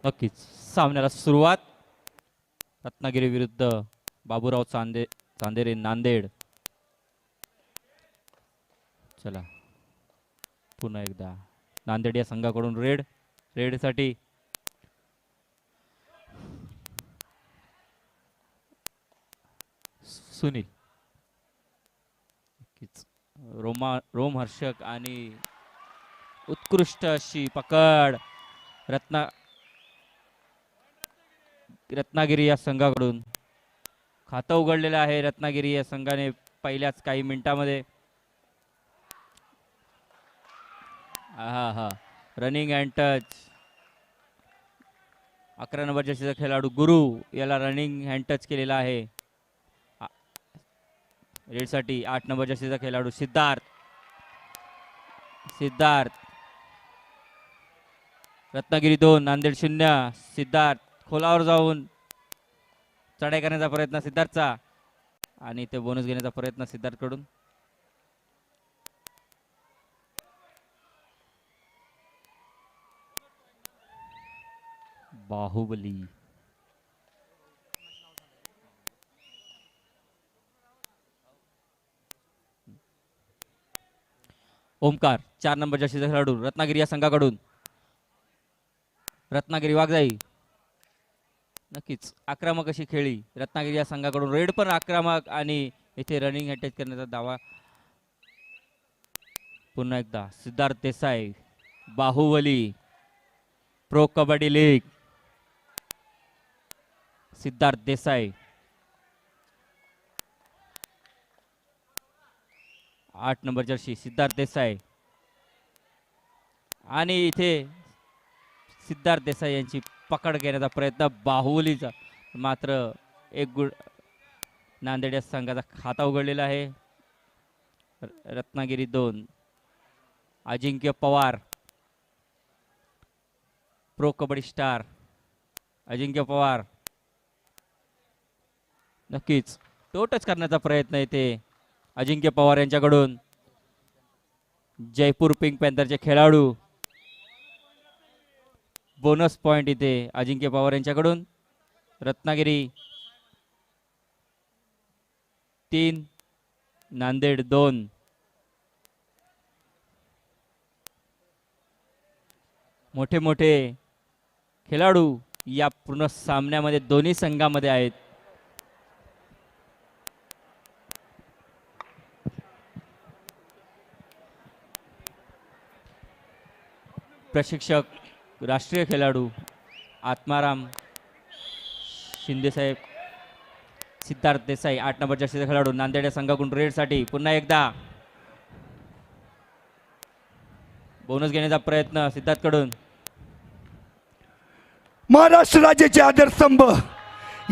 नक्कीच सामन्याला सुरुवात. रत्नागिरी विरुद्ध बाबूराव चांदेरे नांदेड. चला पुन्हा एकदा नांदेड या संघाकडून रेडसाठी सुनील. नक्कीच रोमहर्षक आणि उत्कृष्ट अशी पकड रत्नागिरी या संघाकडून. खातं उघडलेलं आहे रत्नागिरी या संघाने पहिल्याच काही मिनिटांमध्ये. हा हा रनिंग अँड टच. 11 नंबर जर्सीचा खेळाडू गुरु याला रनिंग हँड टच केलेला आहे. रेडसाठी 8 नंबर जर्सीचा खेळाडू सिद्धार्थ. रत्नागिरी 2 नांदेड 0. सिद्धार्थ खोलावर जाऊन चढाई करण्याचा प्रयत्न सिद्धार्थचा आणि ते बोनस घेण्याचा प्रयत्न सिद्धार्थ कडून. बाहुबली ओमकार 4 नंबर जर्सीचा खेळाडू रत्नागिरी या संघाकडून. रत्नागिरी वाघजाई. नक्कीच आक्रमक अशी खेळी रत्नागिरी या संघाकडून. रेड पण आक्रमक आणि इथे रनिंग अटॅच करण्याचा दावा. पुन्हा एकदा Siddharth Desai. Baahubali pro kabaddi league. Siddharth Desai 8 number jersey Siddharth Desai. आणि इथे सिद्धार्थ देसाई यांची पकड घेण्याचा प्रयत्न बाहुबलीचा. मात्र एक गुण नांदेड या संघाचा खाता उघडलेला आहे. रत्नागिरी 2 अजिंक्य पवार प्रो कबड्डी स्टार. अजिंक्य पवार नक्कीच टच करण्याचा प्रयत्न येते अजिंक्य पवार यांच्याकडून. जयपूर पिंक पॅन्थरचे खेळाडू. बोनस पॉइंट इथे अजिंक्य पवार यांच्याकडून. रत्नागिरी 3 नांदेड 2. मोठे मोठे खेळाडू या पूर्ण सामन्यामध्ये दोन्ही संघामध्ये आहेत. प्रशिक्षक राष्ट्रीय खेळाडू आत्माराम शिंदेसाहेब. सिद्धार्थ देसाई 8 नंबर जर्सीचा खेळाडू नांदेड या संघाकडून रेडसाठी. पुन्हा एकदा बोनस घेण्याचा प्रयत्न सिद्धार्थ कडून. महाराष्ट्र राज्याचे आदरस्तंभ,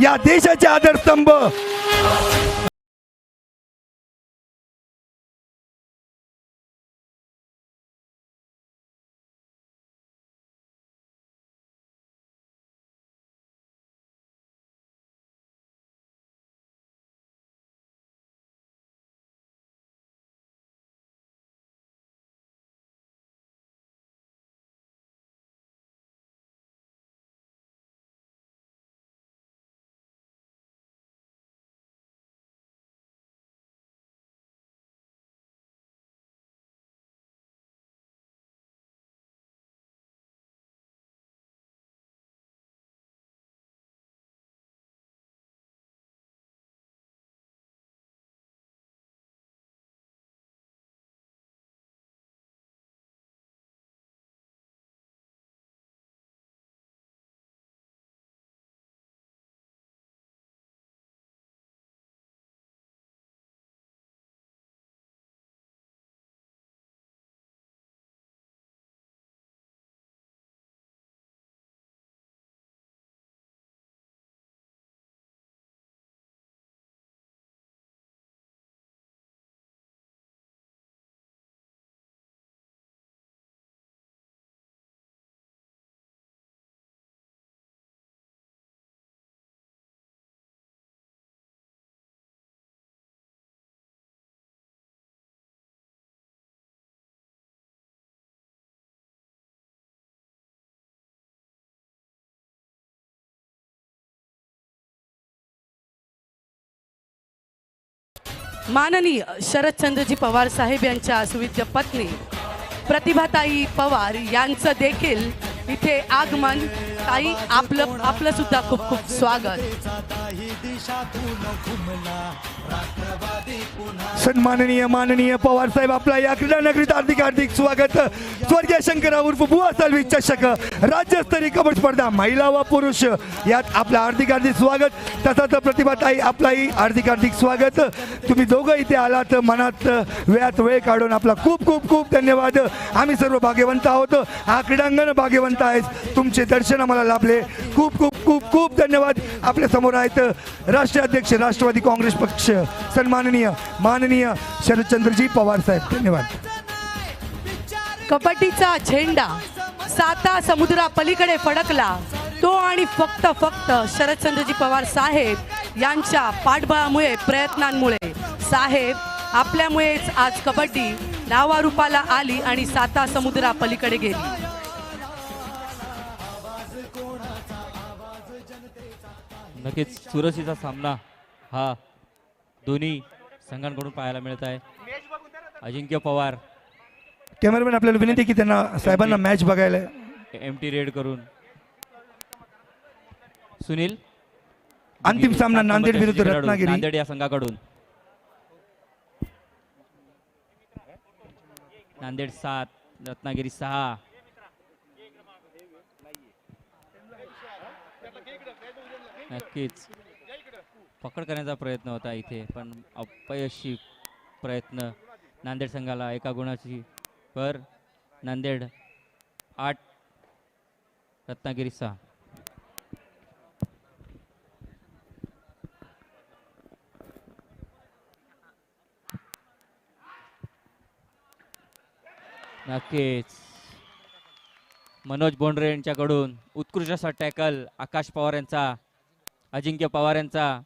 या देशाचे आदरस्तंभ माननीय शरदचंद्रजी पवार साहेब यांच्या सुविद्य पत्नी प्रतिभाताई पवार यांचं देखील इथे आगमन. ताई आपलं सुद्धा खूप खूप स्वागत. सन्माननीय माननीय पवार साहेब आपला या क्रीडा नगरीत हार्दिक हार्दिक स्वागत. स्वर्गीय शंकरा उर्फ बुवा सालवी चषक राज्यस्तरीय कबड्डी स्पर्धा महिला व पुरुष यात आपलं हार्दिक हार्दिक स्वागत. तसंच प्रतिभाताई आपलाही हार्दिक हार्दिक स्वागत. तुम्ही दोघं इथे आलात, मनात वेळात वेळ काढून आपला खूप खूप खूप धन्यवाद. आम्ही सर्व भाग्यवंत आहोत, हा क्रीडांगण भाग्यवंत आहे, तुमचे दर्शन आम्हाला लाभले. खूप खूप खूप खूप धन्यवाद. आपल्या समोर आहेत राष्ट्रीय अध्यक्ष राष्ट्रवादी काँग्रेस पक्ष सन्माननीय माननीय शरदचंद्रजी पवार साहेब. धन्यवाद. कबड्डीचा झेंडा 7 समुद्रा पलीकडे फडकला तो आणि फक्त शरदचंद्रजी पवार साहेब यांच्या पाठबळामुळे प्रयत्नांमुळे साहेब आपल्यामुळेच आज कबड्डी नावारूपाला आली आणि 7 समुद्रा पलीकडे गेली. नक्कीच चुरशीचा सामना हा दोन्ही संघांकडून पाहायला मिळत आहे. अजिंक्य पवार कॅमेरामॅन आपल्याला विनंती की त्यांना साहेबांना मॅच बघायला. एमटी रेड करून सुनील. अंतिम सामना नांदेड विरुद्ध रत्नागिरी. नांदेड या संघाकडून नांदेड 7 रत्नागिरी 6. नक्कीच पकड करण्याचा प्रयत्न होता इथे, पण अपयशी प्रयत्न. नांदेड संघाला 1 गुणाची पर. नांदेड 8 रत्नागिरी 6. नक्कीच मनोज बोंडरे यांच्याकडून उत्कृष्ट असा टॅकल. आकाश पवार यांचा, अजिंक्य पवार यांचा.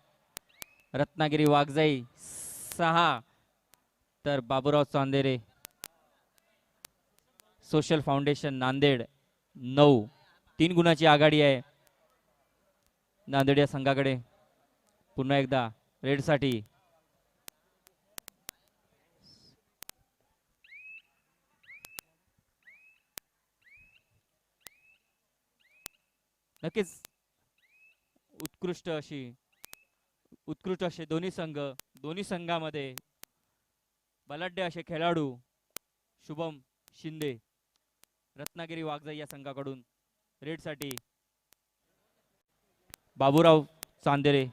रत्नागिरी वाघजाई 6 तर बाबूराव चांदेरे सोशल फाउंडेशन नांदेड 9. 3 गुणाची आघाडी आहे नांदेड या संघाकडे. पुन्हा एकदा रेडसाठी नक्कीच उत्कृष्ट असे दोन्ही संघामध्ये बलाढ्य असे खेळाडू. शुभम शिंदे रत्नागिरी वाघजाई या संघाकडून रेडसाठी. बाबूराव चांदेरे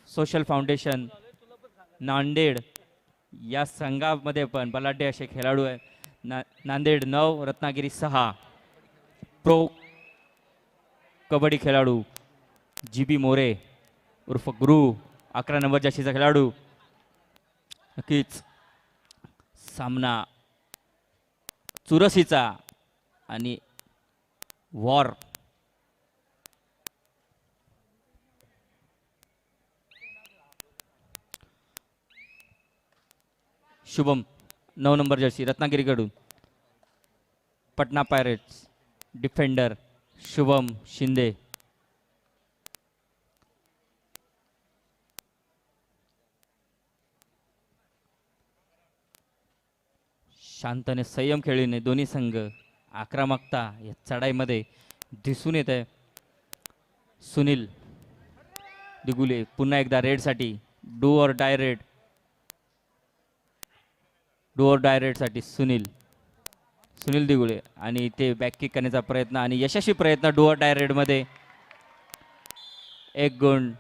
सोशल फाउंडेशन नांदेड या संघामध्ये पण बलाढ्य असे खेळाडू आहेत. नांदेड 9 रत्नागिरी 6. प्रो कबड्डी खेळाडू GB मोरे उर्फ गुरु 11 नंबर जाशीचा खेळाडू. नक्कीच सामना चुरशीचा आणि वॉर. शुभम 9 नंबर जर्सी रत्नागिरीकडून. Patna Pirates defender Shubham Shinde. शांतने संयम खेळीने दोन्ही संघ आक्रमकता या चढाईमध्ये दिसून येत आहे. सुनील दिगुले पुन्हा एकदा रेडसाठी. डू ऑर डाय रेडसाठी सुनील दिगुळे आणि ते बॅक किक करण्याचा प्रयत्न आणि यशस्वी प्रयत्न. डू ऑर डाय रेडमध्ये 1 गुण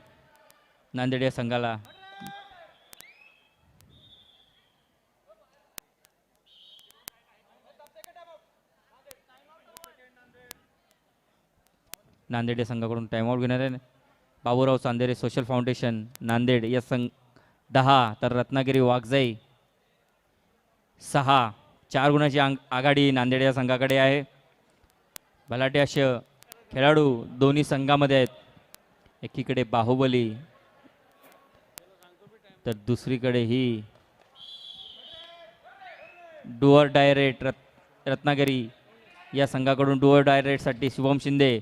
नांदेड या संघाला. नांदेड या संघाकडून टाइमआउट घेणार आहे. बाबूराव चांदेरे सोशल फाउंडेशन नांदेड या संघ 10 तर रत्नागिरी वाघजाई 6. 4 गुणाची आघाडी नांदेड या संघाकडे आहे. बलाढ्य असे खेळाडू दोन्ही संघामध्ये आहेत. एकीकडे बाहुबली तर दुसरीकडे ही डुअर डायरेट रत्नागिरी या संघाकडून डुअर डायरेटसाठी शुभम शिंदे.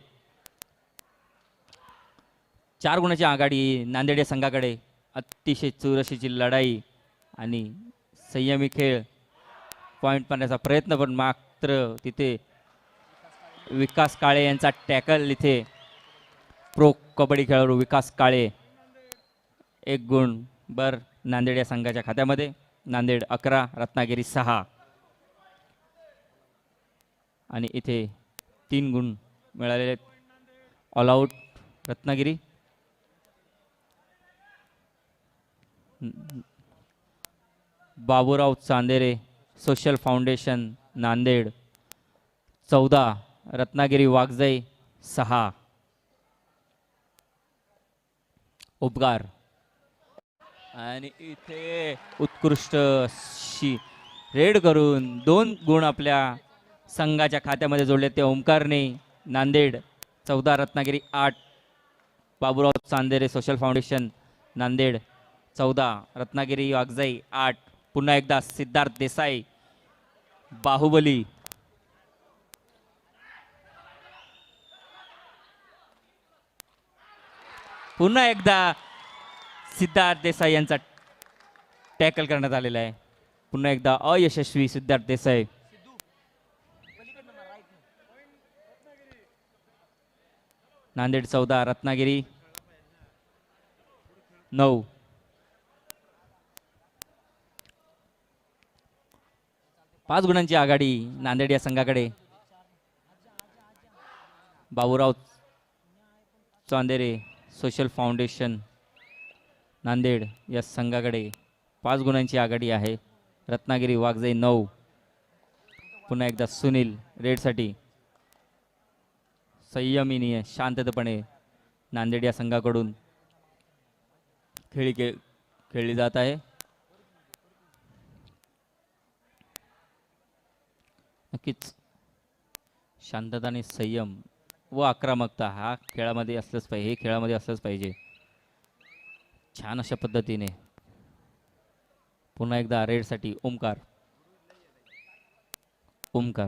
4 गुणाची आघाडी नांदेड या संघाकडे. अतिशय चुरशीची लढाई आणि संयमी खेळ. पॉईंट पाहण्याचा प्रयत्न पण मात्र तिथे विकास काळे यांचा टॅकल. इथे प्रो कबड्डी खेळाडू विकास काळे 1 गुण बर नांदेड या संघाच्या खात्यामध्ये. नांदेड 11 रत्नागिरी 6 आणि इथे 3 गुण मिळालेले. All out Ratnagiri. Baburao Chandere Social Foundation Nanded 14 Ratnagiri Waghjai 6. उपगार आणि इथे उत्कृष्ट शी रेड करून 2 गुण आपल्या संघाच्या खात्यामध्ये जोडले ते ओमकारने. नांदेड 14 रत्नागिरी 8. Baburao Chandere Social Foundation Nanded 14 Ratnagiri Waghjai 8. पुन्हा एकदा सिद्धार्थ देसाई बाहुबली पुन्हा एकदा सिद्धार्थ देसाई यांचा टॅकल करण्यात आलेला आहे. पुन्हा एकदा अयशस्वी सिद्धार्थ देसाई. नांदेड 14 रत्नागिरी 9. पाच गुणांची आघाडी नांदेड या संघाकडे. बाबूराव चांदेरे सोशल फाउंडेशन नांदेड या संघाकडे 5 गुणांची आघाडी आहे. रत्नागिरी वाघजाई 9. पुन्हा एकदा सुनील रेडसाठी. संयमीने शांततेपणे नांदेड या संघाकडून खेळली जात आहे. नक्कीच शांतता आणि संयम व आक्रमकता हा खेळामध्ये असलंच पाहिजे. हे खेळामध्ये असलंच पाहिजे. छान अशा पद्धतीने पुन्हा एकदा रेडसाठी ओमकार. ओमकार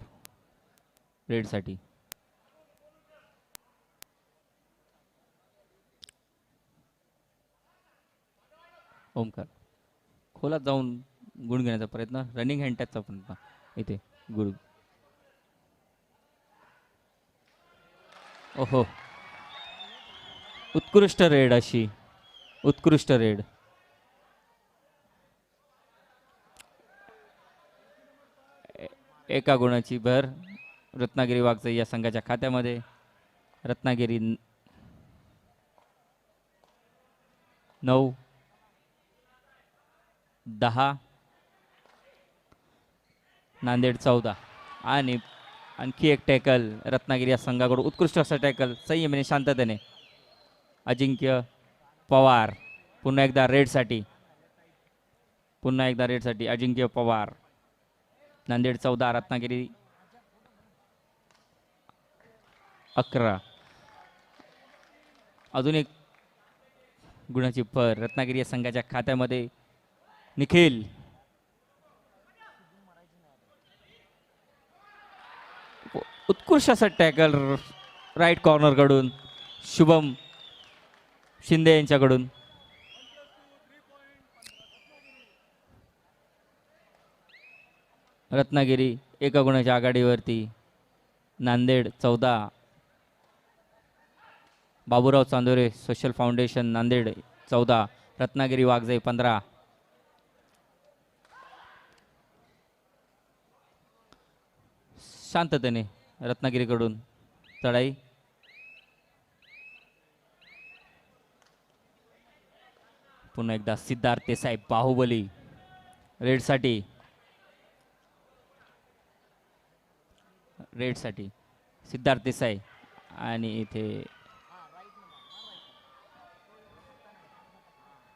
रेडसाठी. ओमकार खोलात जाऊन गुण घेण्याचा प्रयत्न. रनिंग हँड टचचा प्रयत्न इथे गुरु. ओहो उत्कृष्ट रेड अशी उत्कृष्ट रेड. एका गुणाची भर रत्नागिरी वाघजाई या संघाच्या खात्यामध्ये. रत्नागिरी 9 10 नांदेड 14 आणि आणखी एक टॅकल रत्नागिरी या संघाकडून. उत्कृष्ट असा टॅकल संयमीने शांततेने. अजिंक्य पवार पुन्हा एकदा रेडसाठी. पुन्हा एकदा रेडसाठी अजिंक्य पवार. नांदेड 14 रत्नागिरी 11. अजून एक गुणाची भर रत्नागिरी या संघाच्या खात्यामध्ये. निखिल उत्कृष्ट असा टॅकल राईट कॉर्नर कडून शुभम शिंदे यांच्याकडून. रत्नागिरी एका गुणाच्या आघाडीवरती. Nanded 14 Baburao Chandore Social Foundation Nanded 14 Ratnagiri Waghjai 15. शांततेने रत्नागिरीकडून चढाई. पुन्हा एकदा सिद्धार्थ देसाई बाहुबली रेडसाठी. रेडसाठी सिद्धार्थ देसाई आणि इथे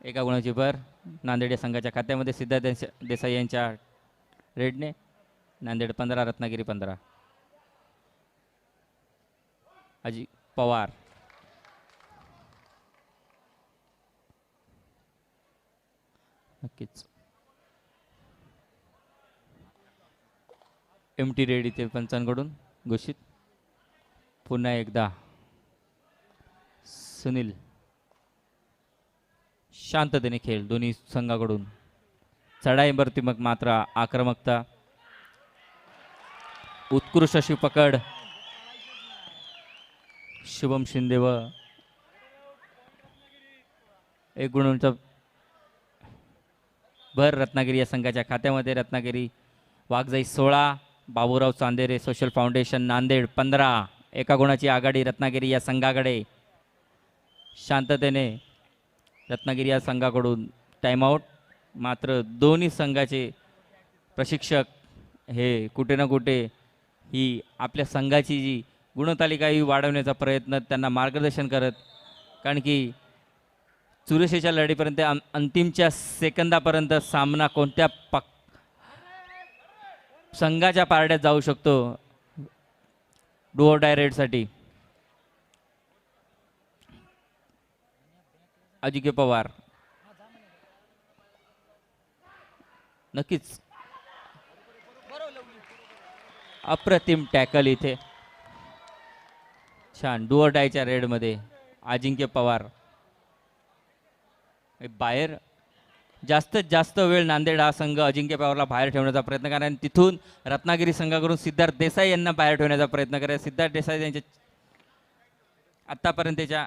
एका गुणाची भर नांदेड या संघाच्या खात्यामध्ये. सिद्धार्थ देसाई यांच्या रेडने. नांदेड 15 रत्नागिरी 15. अजित पवार नक्कीच एमटी रेड इथे पंचांकडून घोषित. पुन्हा एकदा सुनील शांततेने खेळ दोन्ही संघाकडून. चढाईवरती मग मात्र आक्रमकता, उत्कृष्ट अशी पकड शुभम शिंदे व एक गुणांचा भर रत्नागिरी या संघाच्या खात्यामध्ये. Ratnagiri Waghjai 16, Baburao Chandere Social Foundation Nanded 15. एका गुणाची आघाडी रत्नागिरी या संघाकडे. शांततेने रत्नागिरी या संघाकडून टाइमआउट. मात्र दोन्ही संघाचे प्रशिक्षक हे कुठे ना कुठे ही आपल्या संघाची जी गुणतालिका ही वाढवण्याचा प्रयत्न, त्यांना मार्गदर्शन करत, कारण की चुरशीच्या लढीपर्यंत अंतिमच्या सेकंदापर्यंत सामना कोणत्या संघाच्या पारड्यात जाऊ शकतो डू ऑर डाय रेडसाठी. अजिंक्य पवार नक्कीच अप्रतिम टॅकल इथे. छान डू ऑर डायच्या रेडमध्ये अजिंक्य पवार बाहेर. जास्तीत जास्त वेळ नांदेड हा संघ अजिंक्य पवारला बाहेर ठेवण्याचा प्रयत्न करा आणि तिथून रत्नागिरी संघाकडून सिद्धार्थ देसाई यांना बाहेर ठेवण्याचा प्रयत्न करा. सिद्धार्थ देसाई यांच्या आत्तापर्यंतच्या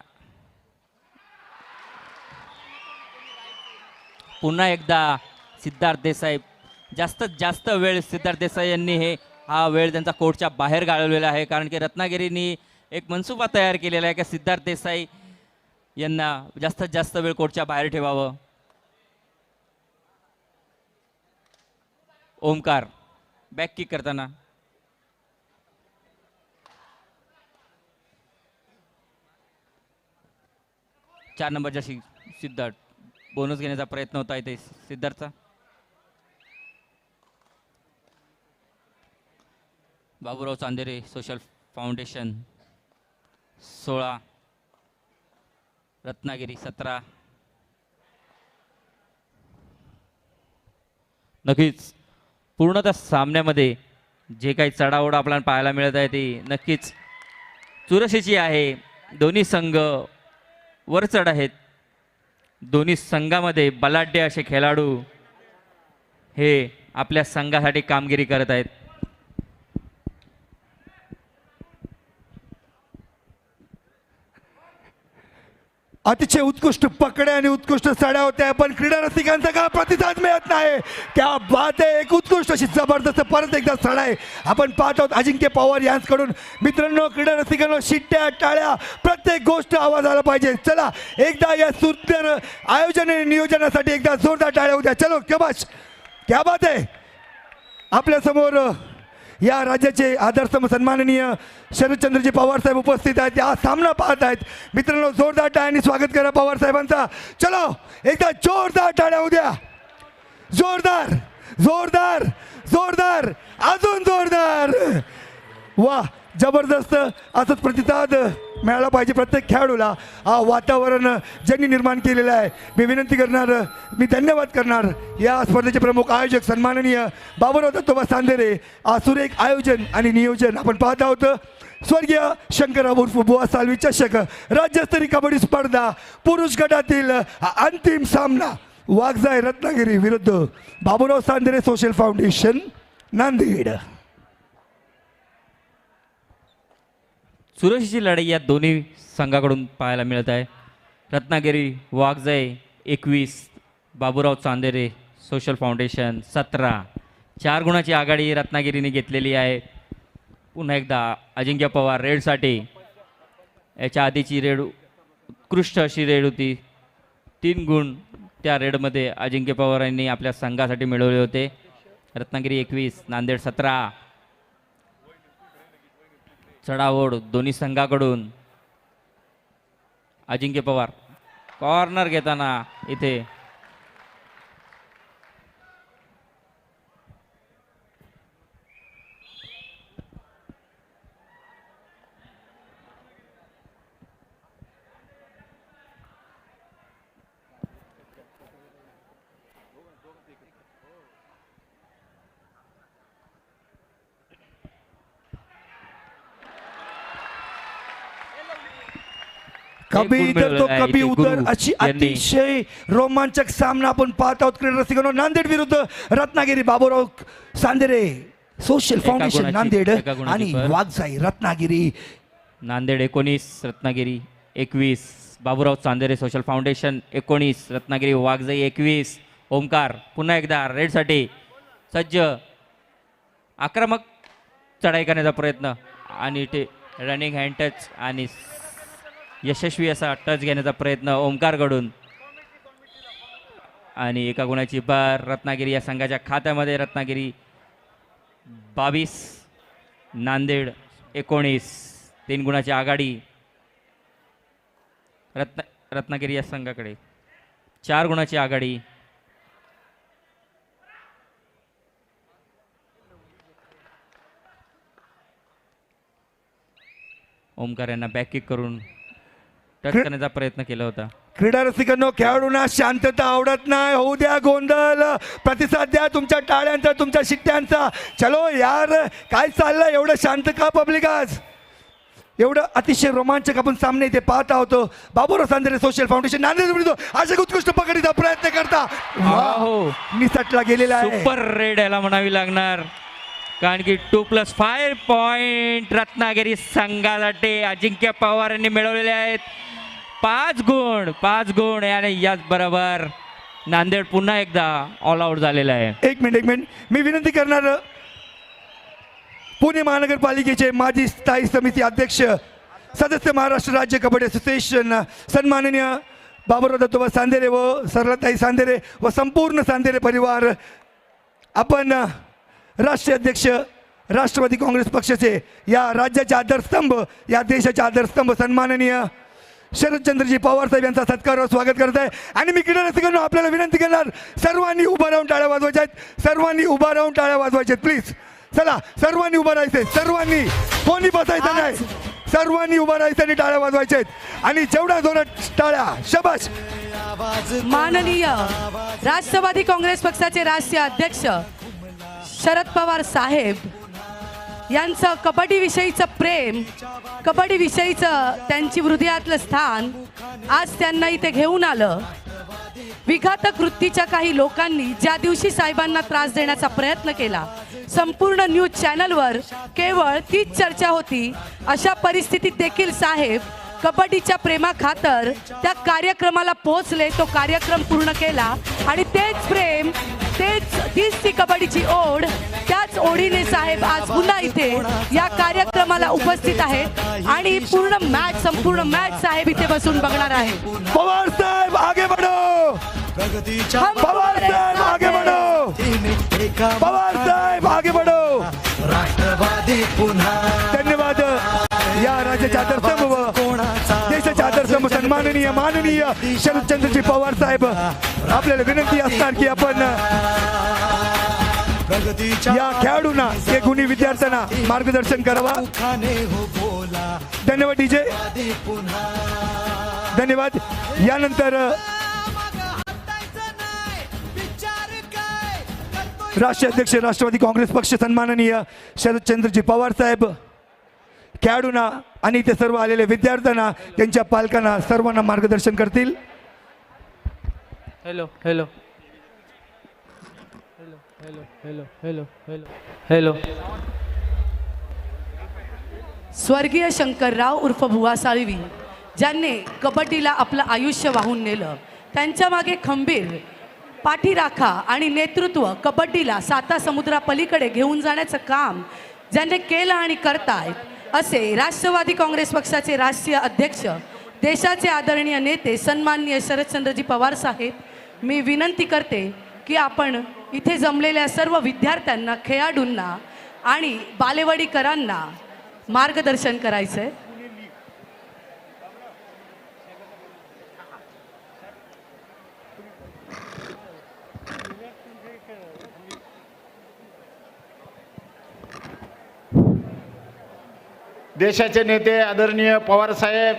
पुन्हा एकदा सिद्धार्थ देसाई, जास्तीत जास्त वेळ सिद्धार्थ देसाई यांनी हा वेळ त्यांचा कोर्टच्या बाहेर घालवलेला आहे, कारण की रत्नागिरीनी एक मनसुबा तयार केलेला आहे की सिद्धार्थ देसाई यांना जास्तीत जास्त वेळ कोर्टच्या बाहेर ठेवावं. ओमकार बॅक किक करताना चार नंबरच्या सिद्धार्थ बोनस घेण्याचा प्रयत्न होता इथे सिद्धार्थचा. Baburao Chandere Social Foundation 16, Ratnagiri 17. नक्कीच पूर्णतः सामन्यामध्ये जे काही चढाओढ आपल्याला पाहायला मिळत आहे ती नक्कीच चुरशीची आहे. दोन्ही संघ वर चढ आहेत. दोन्ही संघामध्ये बलाढ्य असे खेळाडू हे आपल्या संघासाठी कामगिरी करत आहेत. अतिशय उत्कृष्ट पकड्या आणि उत्कृष्ट चढ्या होत्या, पण क्रीडा रसिकांचा का प्रतिसाद मिळत नाही. क्या बात आहे, एक उत्कृष्ट अशी जबरदस्त परत एकदा चढाई आपण पाहत आहोत अजिंक्य पवार यांच्याकडून. मित्रांनो, क्रीडा रसिकांनो, शिट्ट्या टाळ्या प्रत्येक गोष्ट आवाज आला पाहिजे. चला एकदा या सुंदर आयोजन आणि नियोजनासाठी एकदा जोरदार टाळ्या होत्या. चलो शाबाश, क्या बात आहे. आपल्या समोर या राज्याचे आदर्श सन्माननीय शरदचंद्रजी पवार साहेब उपस्थित आहेत. या सामना पाहत आहेत. मित्रांनो, जोरदार टाळ्यांनी स्वागत करा पवार साहेबांचा. चलो एकदा जोरदार टाळ्या उद्या. जोरदार जोरदार जोरदार अजून जोरदार. वा, जबरदस्त. असंच प्रतिसाद मिळाला पाहिजे प्रत्येक खेळाडूला. हा वातावरण ज्यांनी निर्माण केलेलं आहे, मी विनंती करणार, मी धन्यवाद करणार या स्पर्धेचे प्रमुख आयोजक सन्माननीय बाबूराव दत्तोबा चांदेरे. सुरेख आयोजन आणि नियोजन आपण पाहत आहोत. स्वर्गीय शंकरराव उर्फ बुवा सालवी चषक राज्यस्तरीय कबड्डी स्पर्धा पुरुष गटातील अंतिम सामना वाघजाई रत्नागिरी विरुद्ध बाबूराव चांदेरे सोशल फाउंडेशन नांदेड. चुरशीची लढाई या दोन्ही संघाकडून पाहायला मिळत आहे. Ratnagiri Waghjai 21, Baburao Chandere Social Foundation 17. 4 गुणाची आघाडी रत्नागिरीने घेतलेली आहे. पुन्हा एकदा अजिंक्य पवार रेडसाठी. याच्या आधीची रेड उत्कृष्ट अशी रेड होती. 3 गुण त्या रेडमध्ये अजिंक्य पवारांनी आपल्या संघासाठी मिळवले होते. रत्नागिरी 21, नांदेड 17. चढाओढ दोन्ही संघाकडून. अजिंक्य पवार कॉर्नर घेताना इथे कभी गुण इधर तो मिळवला आहे कभी इथे उधर गुरु अशी यांनी. अतिशय रोमांचक सामना आपण पाहत आहोत क्रीडा रसिकांनो. नांदेड विरुद्ध रत्नागिरी. बाबूराव सांदेरे सोशल फाउंडेशन गुणाची- नांदेड एका गुणाची आणि भर. वाघजाई रत्नागिरी. नांदेड 19, रत्नागिरी 21. Baburao Chandere Social Foundation 19, Ratnagiri Waghjai 21. ओमकार पुन्हा एकदा रेडसाठी सज्ज. आक्रमक चढाई करण्याचा प्रयत्न आणि ते रनिंग हँड टच आणि यशस्वी असा टच घेण्याचा प्रयत्न ओमकारकडून. आणि एका गुणाची बार रत्नागिरी या संघाच्या खात्यामध्ये. रत्नागिरी 22, नांदेड 19. 3 गुणाची आघाडी रत्नागिरी या संघाकडे. 4 गुणाची आघाडी ओमकार यांना बॅक किक करून टच करण्याचा प्रयत्न केला होता. क्रीडा रसिकांनो, खेळाडूंना शांतता आवडत नाही. होऊ द्या गोंधळ, प्रतिसाद द्या तुमच्या टाळ्यांचा, तुमच्या शिट्ट्यांचा. चलो यार, काय चाललंय एवढं शांत का पब्लिक आज? एवढं अतिशय रोमांचक आपण सामने इथे पाहत आहोत. बाबूराव सांदेरे सोशल फाउंडेशन नांदेड विरुद्ध अशा उत्कृष्ट पकडीचा प्रयत्न करता. हो. निसटला गेलेला आहे. सुपर रेड याला म्हणावी लागणार, कारण की 2+5 पॉइंट रत्नागिरी संघासाठी अजिंक्य पवार यांनी मिळवलेले आहेत. 5 गुण आणि याच बरोबर नांदेड पुन्हा एकदा ऑल आउट झालेला आहे. एक मिनिट मी विनंती करणार, पुणे महानगरपालिकेचे माजी स्थायी समिती अध्यक्ष सदस्य महाराष्ट्र राज्य कबड्डी असोसिएशन सन्माननीय बाबूराव दत्तोबा सांदेरे व सरलाताई सांदेरे व संपूर्ण सांदेरे परिवार, आपण राष्ट्रीय अध्यक्ष राष्ट्रवादी काँग्रेस पक्षाचे, या राज्याचे आधारस्तंभ, या देशाचे आधारस्तंभ सन्माननीय शरदचंद्रजी पवार साहेब यांचा सत्कारावर स्वागत करत आहे. आणि मी क्रीडा रसिकांनो आपल्याला विनंती करणार, सर्वांनी उभा राहून टाळ्या वाजवायच्या आहेत. सर्वांनी उभा राहून टाळ्या वाजवायच्या आहेत प्लीज. चला सर्वांनी उभं राहायचंय, सर्वांनी, कोणी बसायचं नाही, सर्वांनी उभं राहायचं आणि टाळ्या वाजवायच्या आहेत. आणि जेवढा जोरात टाळ्या, शाबाश. माननीय राष्ट्रवादी काँग्रेस पक्षाचे राष्ट्रीय अध्यक्ष शरद पवार साहेब यांचं कबड्डीविषयीचं प्रेम, कबड्डीविषयीचं त्यांची हृदयातलं स्थान आज त्यांना इथे घेऊन आलं. विघातक वृत्तीच्या काही लोकांनी ज्या दिवशी साहेबांना त्रास देण्याचा प्रयत्न केला, संपूर्ण न्यूज चॅनलवर केवळ तीच चर्चा होती. अशा परिस्थितीत देखील साहेब कबड्डीच्या प्रेमाखातर त्या कार्यक्रमाला पोहोचले, तो कार्यक्रम पूर्ण केला. आणि तेच प्रेम, तीच ती कबड्डीची ओढ, त्याच ओढीने साहेब आज पुन्हा इथे या कार्यक्रमाला उपस्थित आहेत. आणि संपूर्ण मॅच साहेब इथे बसून बघणार आहे. पवार साहेब आगे बढ़ो, पवार साहेब आगे बढ़ो, पवार साहेब आगे बढ़ो. राष्ट्रवादी पुन्हा. धन्यवाद. या राज्याचे आदर्शस्तंभ व देशाचे आदर्शस्तंभ सन्माननीय माननीय शरदचंद्रजी पवार साहेब, आपल्याला विनंती असणार की आपण या खेळाडूंना, या गुणी विद्यार्थ्यांना मार्गदर्शन करावा. धन्यवाद डीजे, धन्यवाद. यानंतर राष्ट्रीय अध्यक्ष राष्ट्रवादी काँग्रेस पक्ष सन्माननीय शरदचंद्रजी पवार साहेब खेळाडूंना आणि ते सर्व आलेले विद्यार्थ्यांना, त्यांच्या पालकांना, सर्वांना मार्गदर्शन करतील. Hello hello hello hello hello hello hello hello. स्वर्गीय शंकरराव उर्फ बुवा साळवी, ज्यांनी कबड्डीला आपलं आयुष्य वाहून नेलं, त्यांच्या मागे खंबीर पाठीराखा आणि नेतृत्व, कबड्डीला 7 समुद्रापलीकडे घेऊन जाण्याचं काम ज्यांनी केलं आणि करतायत, असे राष्ट्रवादी काँग्रेस पक्षाचे राष्ट्रीय अध्यक्ष, देशाचे आदरणीय नेते सन्माननीय शरदचंद्रजी पवार साहेब, मी विनंती करते की आपण इथे जमलेल्या सर्व विद्यार्थ्यांना, खेळाडूंना आणि बालेवाडीकरांना मार्गदर्शन करायचं आहे. देशाचे नेते आदरणीय पवारसाहेब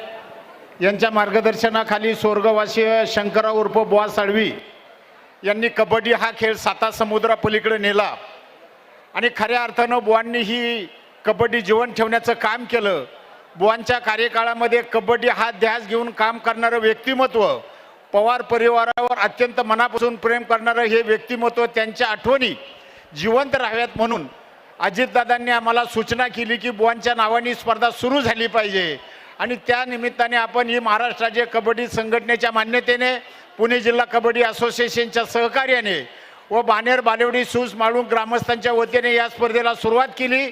यांच्या मार्गदर्शनाखाली स्वर्गवासीय शंकरराव उर्फ बुवा साळवी यांनी कबड्डी हा खेळ 7 समुद्रापलीकडे नेला. आणि खऱ्या अर्थानं बुवांनी ही कबड्डी जीवन ठेवण्याचं काम केलं. बुवांच्या कार्यकाळामध्ये कबड्डी हा ध्यास घेऊन काम करणारं व्यक्तिमत्व, पवार परिवारावर अत्यंत मनापासून प्रेम करणारं हे व्यक्तिमत्व, त्यांच्या आठवणी जिवंत राहाव्यात म्हणून अजितदादांनी आम्हाला सूचना केली की बुवांच्या नावाने स्पर्धा सुरू झाली पाहिजे. आणि त्या निमित्ताने आपण ही महाराष्ट्र राज्य कबड्डी संघटनेच्या मान्यतेने, पुणे जिल्हा कबड्डी असोसिएशनच्या सहकार्याने व बाणेर बालेवडी सूस माळुंग ग्रामस्थांच्या वतीने या स्पर्धेला सुरुवात केली.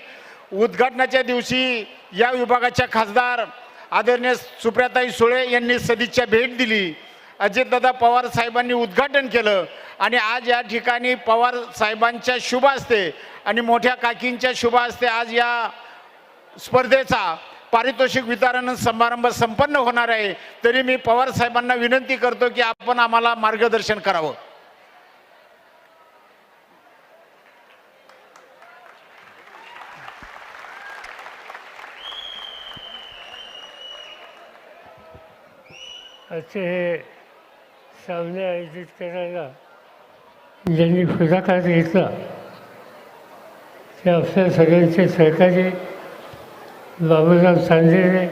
उद्घाटनाच्या दिवशी या विभागाच्या खासदार आदरणीय सुप्रियाताई सुळे यांनी सदिच्छा भेट दिली. अजितदादा पवार साहेबांनी उद्घाटन केलं आणि आज या ठिकाणी पवार साहेबांच्या शुभ हस्ते आणि मोठ्या काकींच्या शुभ हस्ते आज या स्पर्धेचा पारितोषिक वितरण समारंभ संपन्न होणार आहे. तरी मी पवार साहेबांना विनंती करतो की आपण आम्हाला मार्गदर्शन करावं. असे हे सामने आयोजित करायला ज्यांनी पुढाकार घेतला ते आपल्या सगळ्यांचे सहकारी बाबूराव चांदेरे,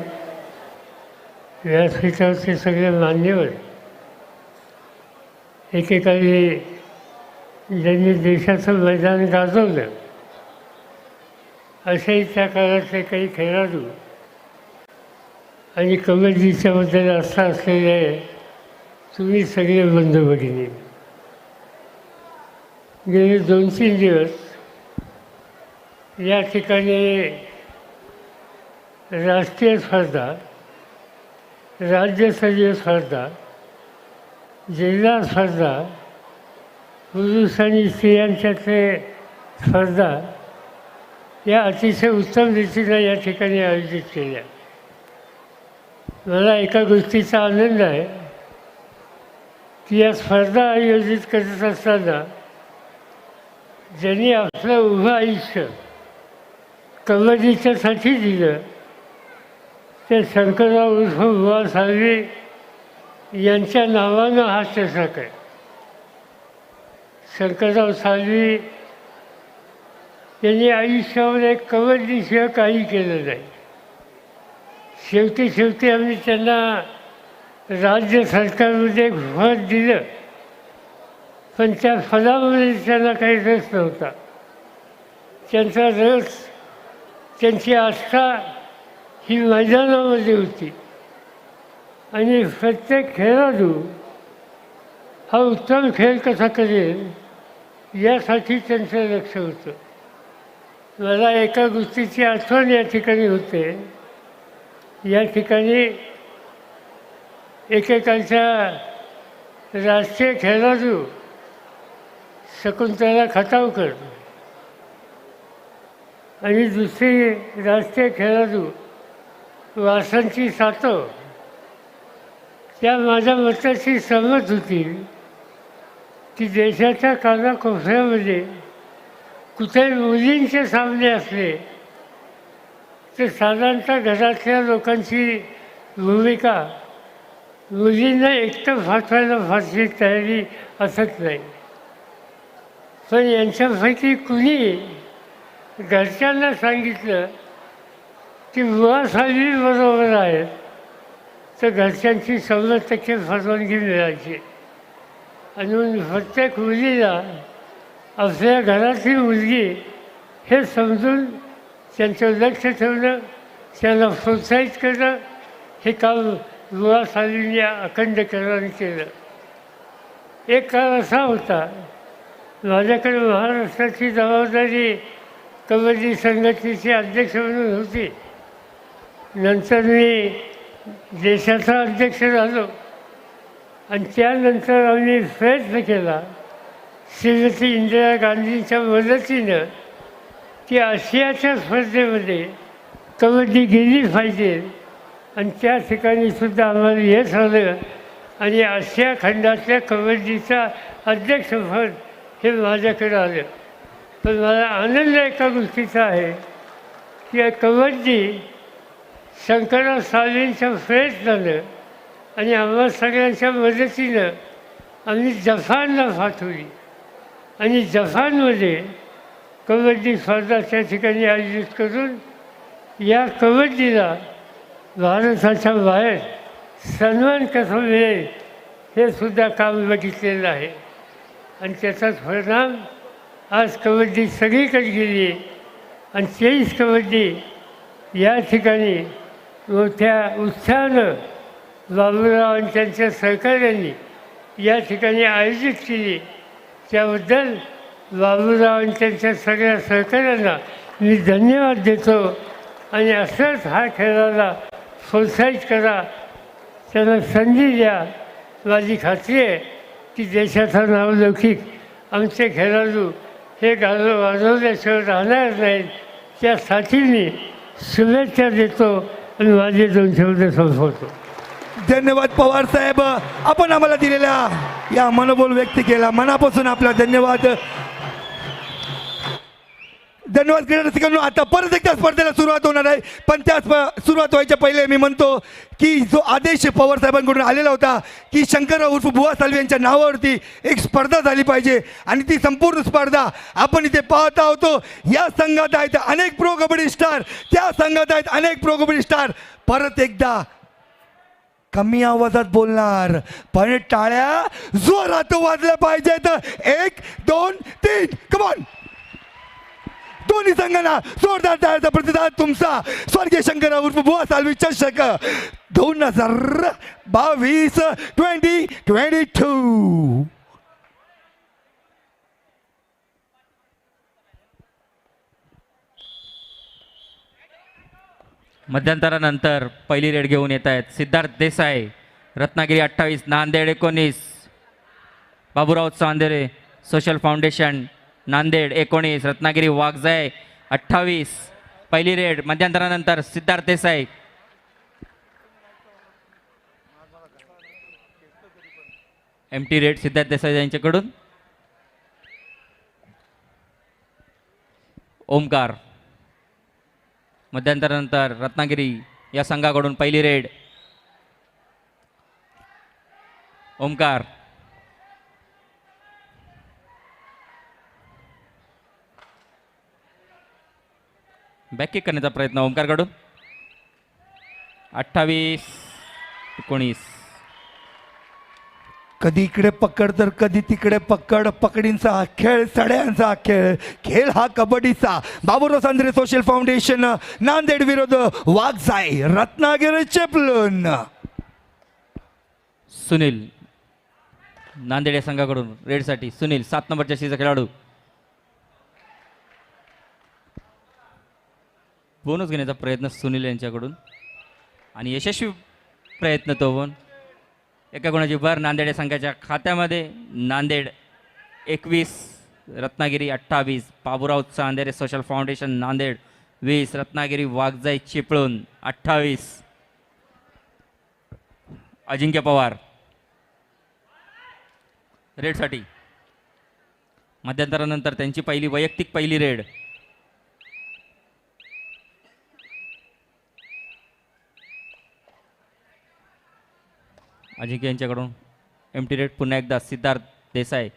व्यासपीठावरचे सगळे मान्यवर, एकेकाळी ज्यांनी देशाचं मैदान गाजवलं असेही त्या काळातले काही खेळाडू आणि कबड्डीच्याबद्दल आस्था असलेले तुम्ही सगळे बंधू भगिनी, गेले 2-3 दिवस या ठिकाणी राष्ट्रीय स्पर्धा, राज्यस्तरीय स्पर्धा, जिल्हा स्पर्धा, पुरुष आणि स्त्रियांच्यातले स्पर्धा या अतिशय उत्तम रीतीने या ठिकाणी आयोजित केल्या. मला एका गोष्टीचा आनंद आहे की या स्पर्धा आयोजित करत असताना ज्यांनी आपलं उभं आयुष्य कबड्डीच्यासाठी दिलं ते शंकरराव उर्फ बुवा साळवी यांच्या नावानं हा चषक आहे. शंकरराव साळवी यांनी आयुष्यामध्ये कबड्डीशिवाय काही केलं नाही. शेवटी आम्ही त्यांना राज्य सरकारमध्ये एक पद दिलं, पण त्या पदामध्ये त्यांना काही रस नव्हता. त्यांचा रस, त्यांची आस्था ही मैदानामध्ये होती आणि प्रत्येक खेळाडू हा उत्तम खेळ कसा करेल यासाठी त्यांचं लक्ष होतं. मला एका गोष्टीची आठवण या ठिकाणी होते. या ठिकाणी एकेकाळच्या राष्ट्रीय खेळाडू शकुंतला खटावकर आणि दुसरी राष्ट्रीय खेळाडू वासंती सातव त्या माझ्या मताशी सहमत होतील की देशाच्या कानाकोपऱ्यामध्ये कुठे मुलींचे सामने असले तर साधारणतः घरातल्या लोकांची भूमिका मुलींना एकटं पाठवायला फारशी तयारी असत नाही. पण यांच्यापैकी कुणी घरच्यांना सांगितलं की बुवा साळवी बरोबर आहेत तर घरच्यांची 100% फसवणूक मिळायची. आणि प्रत्येक मुलीला आपल्या घरातली मुलगी हे समजून त्यांचं लक्ष ठेवणं, त्यांना प्रोत्साहित करणं हे काम बुवा साळवींनी अखंडपणे केलं. एक काळ असा होता माझ्याकडे महाराष्ट्राची जबाबदारी कबड्डी संघटनेचे अध्यक्ष म्हणून होती. नंतर मी देशाचा अध्यक्ष झालो आणि त्यानंतर आम्ही प्रयत्न केला श्रीमती इंदिरा गांधींच्या मदतीनं की आशियाच्या स्पर्धेमध्ये कबड्डी गेली पाहिजे आणि त्या ठिकाणी सुद्धा आम्हाला यश आलं आणि आशिया खंडातल्या कबड्डीचा अध्यक्षपद हे माझ्याकडे आलं. पण मला आनंद एका गोष्टीचा आहे की कबड्डी शंकरराव साळवींच्या प्रयत्नानं आणि आम्हा सगळ्यांच्या मदतीनं आम्ही जपानला पाठवली आणि जपानमध्ये कबड्डी स्पर्धा त्या ठिकाणी आयोजित करून या कबड्डीला भारताच्या बाहेर सन्मान कसा मिळेल हे सुद्धा काम बघितलेलं आहे आणि त्याचाच परिणाम आज कबड्डी सगळीकडे गेली आहे आणि 23 कबड्डी या ठिकाणी मोठ्या उत्साहानं बाबूराव आणि त्यांच्या सहकार्यांनी या ठिकाणी आयोजित केली. त्याबद्दल बाबूराव आणि त्यांच्या सगळ्या सहकार्यांना मी धन्यवाद देतो आणि असंच हा खेळाला प्रोत्साहित करा, त्यांना संधी द्या. माझी खात्री आहे की देशाचा नावलौकिक आमचे खेळाडू हे गाणं वाजवल्याशिवाय राहणार नाहीत. त्यासाठी मी शुभेच्छा देतो आणि माझे 2 शब्द संपवतो. धन्यवाद पवार साहेब, आपण आम्हाला दिलेल्या या मनोबल व्यक्त केला, मनापासून आपला धन्यवाद. धन्यवाद क्रीडा रसिकांनो. आता परत एकदा स्पर्धेला सुरुवात होणार आहे, पण त्या सुरुवात व्हायच्या पहिले मी म्हणतो की जो आदेश पवार साहेबांकडून आलेला होता की शंकरराव उर्फ बुवा सालवे यांच्या नावावरती एक स्पर्धा झाली पाहिजे आणि ती संपूर्ण स्पर्धा आपण इथे पाहत आहोत. या संघात आहेत अनेक प्रो कबड्डी स्टार, त्या संघात आहेत अनेक प्रो कबड्डी स्टार. परत एकदा कमी आवाजात बोलणार पण टाळ्या जोरात वाजल्या पाहिजेत. 1 2 3 कमॉन. दोन्ही संघांना जोरदार टाळ्याचा प्रतिसाद. तुमचा स्वर्गीय शंकरराव उर्फ बुवा सालवे चषक 2022. मध्यंतरानंतर पहिली रेड घेऊन येत आहेत सिद्धार्थ देसाई, रत्नागिरी 28, नांदेड 19, बाबूराव चांदेरे सोशल फाउंडेशन नांदेड 19, रत्नागिरी वाघजाई 28. पहिली रेड मध्यंतरानंतर सिद्धार्थ देसाई. एमटी रेड सिद्धार्थ देसाई यांच्याकडून. ओमकार मध्यंतरानंतर रत्नागिरी या संघाकडून पहिली रेड. ओमकार बॅक करण्याचा प्रयत्न ओमकारकडून. 28 19. कधी इकडे पकड तर कधी तिकडे पकड. पकडींचा हा खेळ, सड्यांचा हा खेळ, खेळ हा कबड्डीचा. बाबूराव चांदेरे सोशल फाउंडेशन नांदेड विरुद्ध वाघजाई रत्नागिरी चिपळूण. सुनील नांदेड या संघाकडून रेडसाठी सुनील 7 नंबर जर्सीचा खेळाडू. बोनस घेण्याचा प्रयत्न सुनील यांच्याकडून आणि यशस्वी प्रयत्न तो पण. एका गुणाची भर नांदेड या संघाच्या खात्यामध्ये. नांदेड 21 रत्नागिरी 28. Baburao Chandere Social Foundation Nanded 20, Ratnagiri Waghjai Chiplun 28. अजिंक्य पवार रेडसाठी. मध्यंतरानंतर त्यांची पहिली वैयक्तिक पहिली रेड. अजिंक्य यांच्याकडून एमटी रेड पुन्हा एकदा सिद्धार्थ देसाई.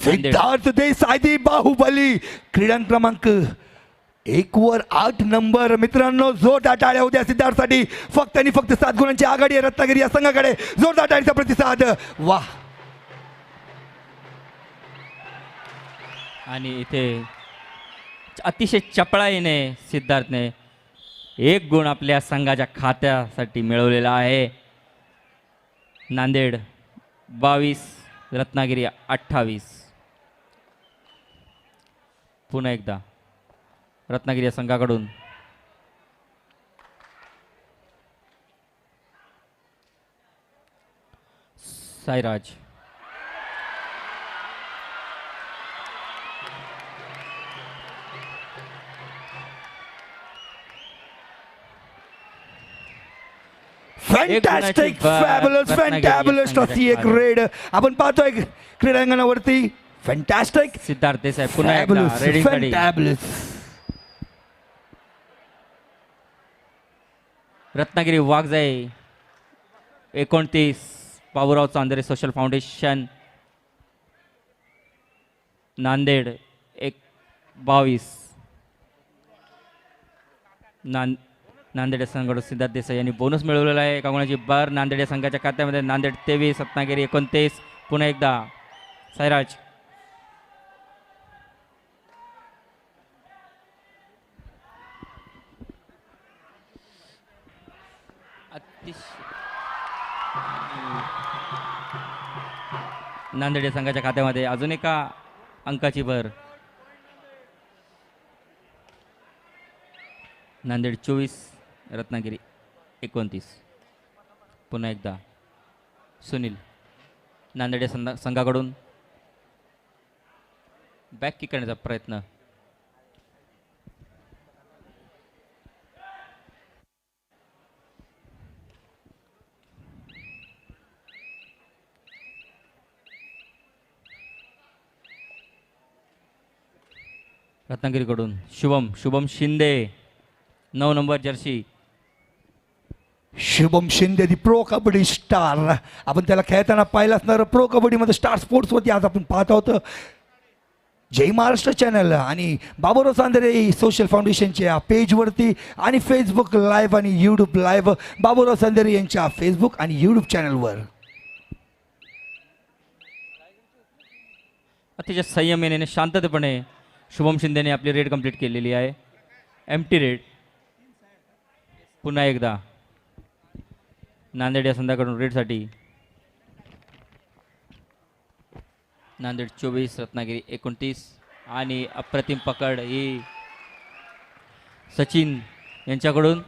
सिद्धार्थ देसाई दी बाहुबली क्रीडांक क्रमांक 1 वर 8 नंबर. मित्रांनो जोरदार टाळ्या होत्या सिद्धार्थसाठी. फक्त आणि फक्त 7 गुणांची आघाडी आहे रत्नागिरी या संघाकडे. जोरदार टाळीचा प्रतिसाद. वाह. आणि इथे अतिशय चपळाईने सिद्धार्थने 1 गुण आपल्या संघाच्या खात्यासाठी मिळवलेला आहे. नांदेड 22 रत्नागिरी 28. पुन्हा एकदा रत्नागिरी या संघाकडून साईराज. फॅन्टॅस्टिक, फॅबुलस, फॅन्टॅबुलस अशी एक रेड आपण पाहतोय क्रीडांगणावरती. फॅन्टॅस्टिक. सिद्धार्थ देसाई पुन्हा एकदा रेडिंगसाठी. Fantabulous. Ratnagiri Waghjai 29, Baburao Chandere Social Foundation Nanded 22. Nanded या संघाकडून सिद्धार्थ देसाई यांनी बोनस मिळवलेला आहे. एका गुणाची बार नांदेड या संघाच्या खात्यामध्ये. नांदेड 23 रत्नागिरी 29. पुन्हा एकदा साईराज. नांदेड या संघाच्या खात्यामध्ये अजून एका अंकाची भर. नांदेड 24 रत्नागिरी 29. पुन्हा एकदा सुनील. नांदेड या संघाकडून बॅक किक करण्याचा प्रयत्न. रत्नागिरीकडून शुभम शिंदे 9 नंबर जर्सी. शुभम शिंदे दी प्रो कबड्डी स्टार. आपण त्याला खेळताना पाहिलं असणार. प्रो कबड्डीमध्ये स्टार स्पोर्ट्सवरती आज आपण पाहत आहोत. जय महाराष्ट्र चॅनल आणि बाबुराव चांदेरे सोशल फाउंडेशनच्या पेजवरती आणि फेसबुक लाईव्ह आणि यूट्यूब लाईव्ह बाबुराव चांदेरे यांच्या फेसबुक आणि यूट्यूब चॅनलवर. अतिशय संयमेने शांततेपणे शुभम शिंदेने आपली रेड कंप्लीट केलेली आहे. Empty red. पुन्हा एकदा नांदेड या संघाकडून रेडसाठी. नांदेड 24 रत्नागिरी 29. आणि अप्रतिम पकड ही सचिन यांच्याकडून.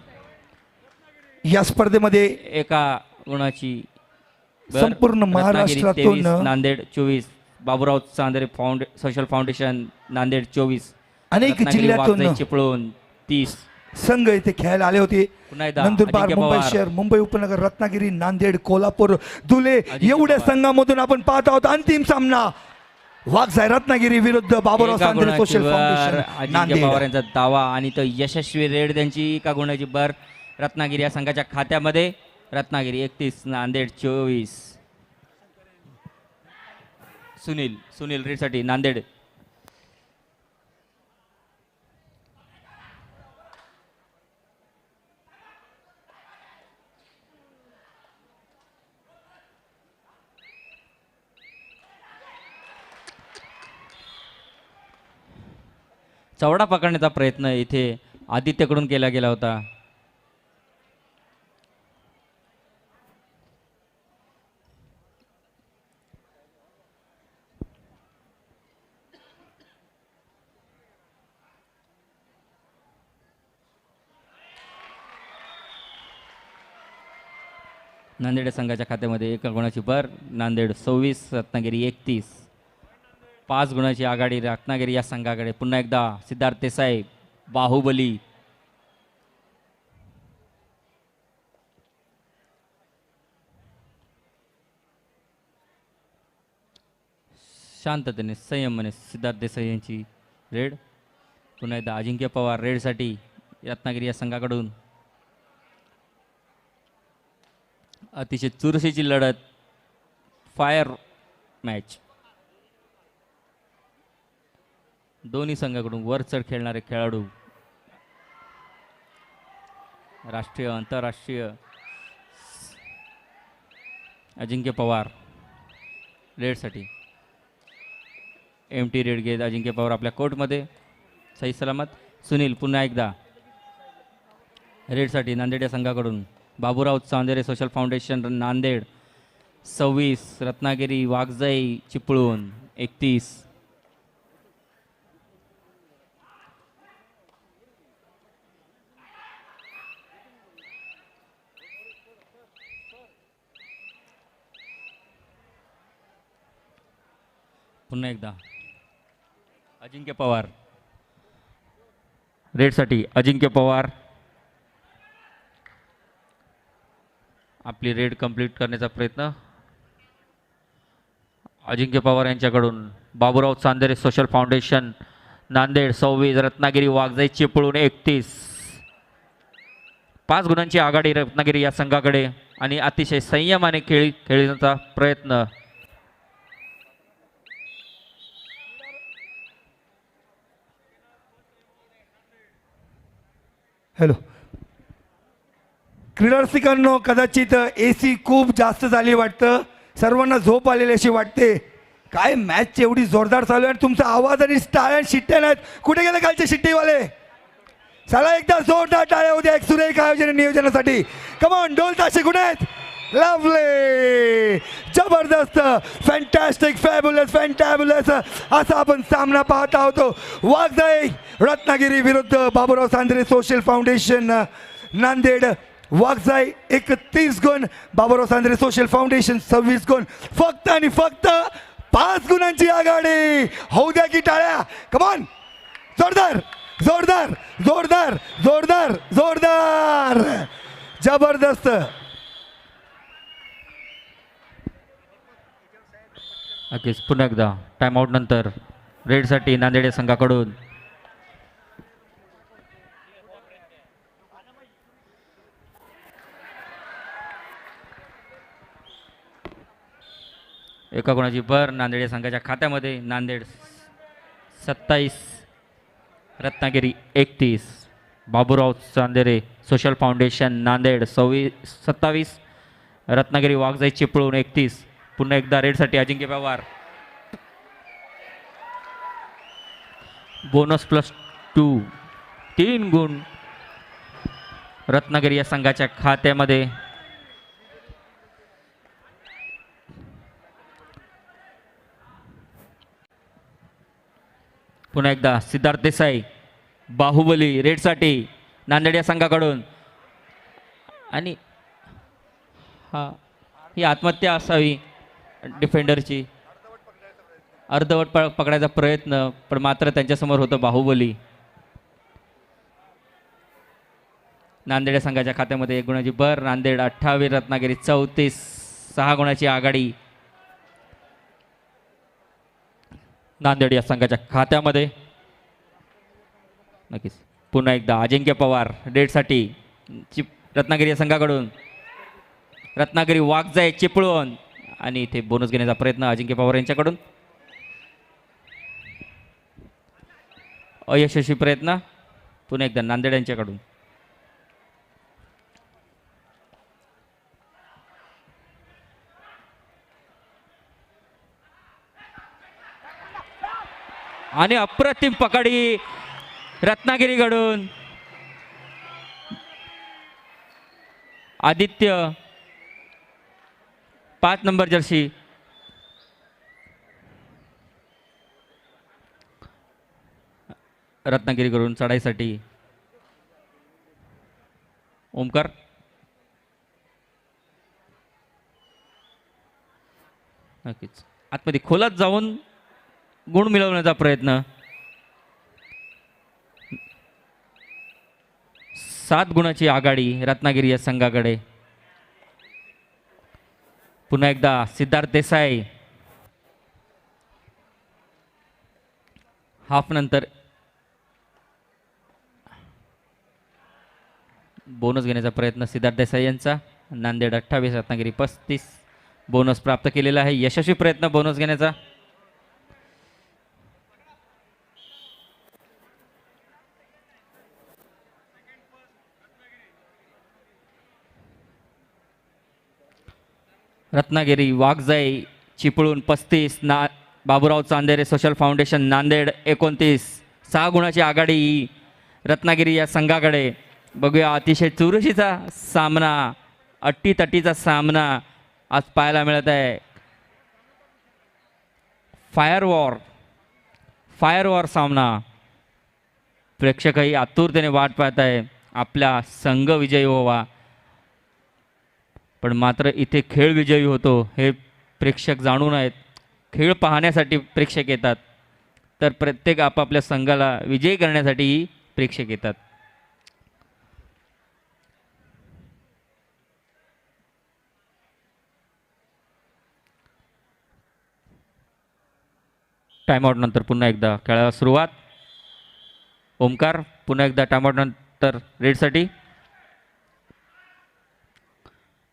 या स्पर्धेमध्ये एका गुणाची भर. संपूर्ण रत्नागिरी महाराष्ट्रातून 23, नांदेड 24. Baburao Chandere Social Foundation Nanded 24. अनेक रत्नागिरी जिल्ह्यातून वाघजाई चिपळूण 30. संघ इथे खेळायला आले होते. पुन्हा एकदा नंदुरबार, अजिंक्य मुंबई पवार. शहर, मुंबई उपनगर, रत्नागिरी, नांदेड, कोल्हापूर, धुळे एवढ्या पवार. संघामधून आपण पाहत आहोत अंतिम सामना वाघजाई रत्नागिरी विरुद्ध बाबुराव एका चांदेरे गुणाची सोशल भर. फाउंडेशन अजिंक्य पवार नांदेड. यांचा दावा आणि तो यशस्वी रेड त्यांची एका गुणाची भर रत्नागिरी या संघाच्या खात्यामध्ये. रत्नागिरी 31 नांदेड 24. सुनील रेडसाठी नांदेड. चवडा पकडण्याचा प्रयत्न इथे आदित्यकडून केला गेला होता. नांदेड संघाच्या खात्यामध्ये एका गुणाची भर. नांदेड 26 रत्नागिरी 31. 5 गुणाची आघाडी रत्नागिरी या संघाकडे. पुन्हा एकदा सिद्धार्थ देसाई बाहुबली. शांततेने संयमाने सिद्धार्थ देसाई यांची रेड. पुन्हा एकदा अजिंक्य पवार रेडसाठी रत्नागिरी या संघाकडून. अतिशय चुरशीची लढत. Fire match. दोन्ही संघाकडून वर चढ खेळणारे खेळाडू. राष्ट्रीय आंतरराष्ट्रीय. अजिंक्य पवार रेडसाठी. एमटी रेड घेत अजिंक्य पवार आपल्या कोर्टमध्ये सही सलामत. सुनील पुन्हा एकदा रेडसाठी नांदेड या संघाकडून. Baburao Chandere Social Foundation Nanded 26 Ratnagiri Waghjai Chiplun 31. पुन्हा एकदा अजिंक्य पवार रेडसाठी. अजिंक्य पवार आपली रेड कंप्लीट करण्याचा प्रयत्न. अजिंक्य पवार यांच्याकडून. Baburao Chandere Social Foundation Nanded 26 Ratnagiri Waghjai Chiplun 31. 5 गुणांची आघाडी रत्नागिरी या संघाकडे आणि अतिशय संयमाने खेळण्याचा प्रयत्न. हॅलो क्रीडा रसिकांनो, कदाचित AC खूप जास्त झाली वाटतं, सर्वांना झोप आलेली अशी वाटते. काय मॅच एवढी जोरदार चालू आहे आणि तुमचा आवाज आणि टाळ्या शिट्ट्या नाहीत. कुठे गेले कालचे शिट्टीवाले? चला एकदा जोरदार टाळ्या उद्या एक सुरेख आयोजन नियोजनासाठी. कमॉन, ढोल ताशे कुठे आहेत? लवली, जबरदस्त, फॅन्टॅस्टिक, फॅब्युलस, फॅन्टॅब्युलस असा आपण सामना पाहत आहोत. वाघजाई रत्नागिरी विरुद्ध बाबूराव सांद्रे सोशल फाउंडेशन नांदेड. वाघजाई 31 गुण, बाबूराव सांद्रे सोशल फाउंडेशन 26 गुण. फक्त आणि फक्त 5 गुणांची आघाडी. होऊ द्या की टाळ्या. कमॉन, जोरदार जोरदार जोरदार जोरदार जोरदार, जबरदस्त. नक्कीच पुन्हा एकदा टाइमआउट नंतर रेडसाठी नांदेड या संघाकडून एका गुणाची भर नांदेड या संघाच्या खात्यामध्ये. नांदेड 27, रत्नागिरी 31. Baburao Chandere Social Foundation Nanded 27, Ratnagiri Waghjai Chiplun 31. पुन्हा एकदा रेडसाठी अजिंक्य पवार. बोनस +2, 3 गुण रत्नागिरी या संघाच्या खात्यामध्ये. पुन्हा एकदा सिद्धार्थ देसाई बाहुबली रेडसाठी नांदेड या संघाकडून. आणि ही आत्महत्या असावी डिफेंडरची. अर्धवट पकडायचा प्रयत्न, पण मात्र त्यांच्यासमोर होतं बाहुबली. नांदेड या संघाच्या खात्यामध्ये 1 गुणाची भर. नांदेड 28, रत्नागिरी 34, 6 गुणाची आघाडी नांदेड या संघाच्या खात्यामध्ये. नक्कीच पुन्हा एकदा अजिंक्य पवार रेडसाठी रत्नागिरी या संघाकडून. रत्नागिरी वाघजाई चिपळूण आणि इथे बोनस घेण्याचा प्रयत्न अजिंक्य पवार यांच्याकडून. अयशस्वी प्रयत्न पुन्हा एकदा नांदेड यांच्याकडून. आणि अप्रतिम पकडी रत्नागिरीकडून. Aditya 5 number jersey. रत्नागिरीकडून चढाईसाठी ओमकार. नक्कीच आतमध्ये खोलात जाऊन गुण मिळवण्याचा प्रयत्न. 7 गुणाची आघाडी रत्नागिरी या संघाकडे. पुन्हा एकदा सिद्धार्थ देसाई. हाफ नंतर बोनस घेण्याचा प्रयत्न सिद्धार्थ देसाई यांचा. नांदेड 28, रत्नागिरी 35. बोनस प्राप्त केलेला आहे. यशस्वी प्रयत्न बोनस घेण्याचा. Ratnagiri Waghjai Chiplun 35, Baburao Chandere Social Foundation Nanded 29. 6 गुणाची आघाडी रत्नागिरी या संघाकडे. बघूया अतिशय चुरशीचा सामना, अट्टीतट्टीचा सामना आज पाहायला मिळत आहे. फायर वॉर सामना. प्रेक्षकही आतुरतेने वाट पाहत आहे आपला संघ विजयी व्हावा, पण मात्र इथे खेळ विजयी होतो हे प्रेक्षक जाणून आहेत. खेळ पाहण्यासाठी प्रेक्षक येतात, तर प्रत्येक आपापल्या संघाला विजयी करण्यासाठी प्रेक्षक येतात. टाइमआउट नंतर पुन्हा एकदा खेळाला सुरुवात. ओमकार पुन्हा एकदा टाइमआउट नंतर रेडसाठी.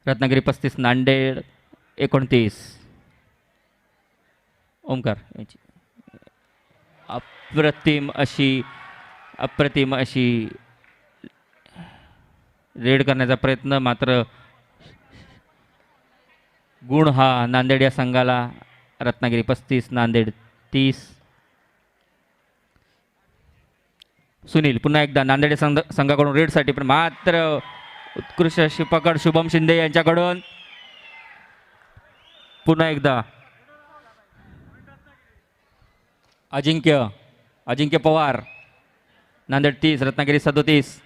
रत्नागिरी 35, नांदेड 29. ओमकार यांची अप्रतिम अशी रेड करण्याचा प्रयत्न, मात्र गुण हा नांदेड या संघाला. रत्नागिरी 35 नांदेड 30. सुनील पुन्हा एकदा नांदेड या संघाकडून रेडसाठी, पण मात्र उत्कृष्ट अशी पकड शुभम शिंदे यांच्याकडून. पुन्हा एकदा अजिंक्य पवार नांदेड 30 रत्नागिरी 37.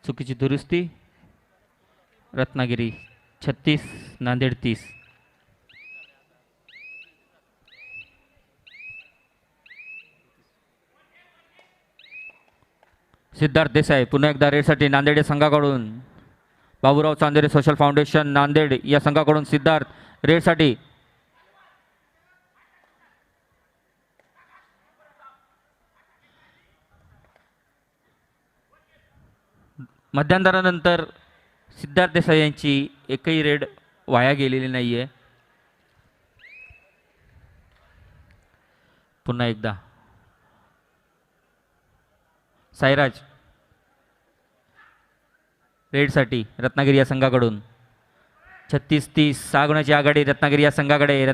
चुकीची दुरुस्ती. रत्नागिरी 36 नांदेड 30. सिद्धार्थ देसाई पुन्हा एकदा रेडसाठी नांदेड या संघाकडून. बाबूराव चांदेरे सोशल फाउंडेशन नांदेड या संघाकडून सिद्धार्थ रेडसाठी. मध्यंतरानंतर सिद्धार्थ देसाई यांची एकही रेड वाया गेलेली नाही आहे. पुन्हा एकदा साईराज रेडसाठी रत्नागिरी या संघाकडून. 36-30 6 गुणाची आघाडी रत्नागिरी या संघाकडे.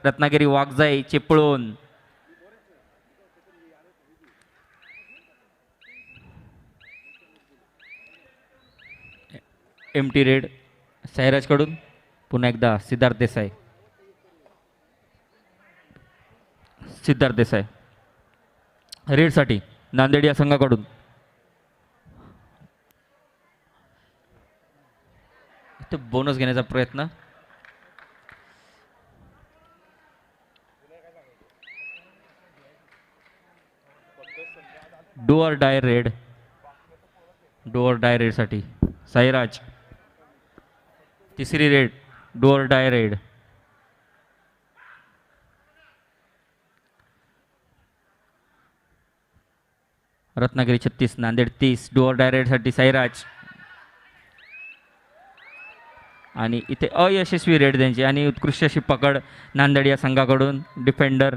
रत्नागिरी वाघजाई चिपळूण. एमटी रेड साईराजकडून. पुन्हा एकदा सिद्धार्थ देसाई रेडसाठी नांदेड या संघाकडून. इथं बोनस घेण्याचा प्रयत्न. डू डाय रेडसाठी साईराज. तिसरी raid do die raid. Ratnagiri 36 Nanded 30 do die रेडसाठी साईराज. आणि इथे अयशस्वी रेड त्यांची आणि उत्कृष्ट अशी पकड नांदेड या संघाकडून. डिफेंडर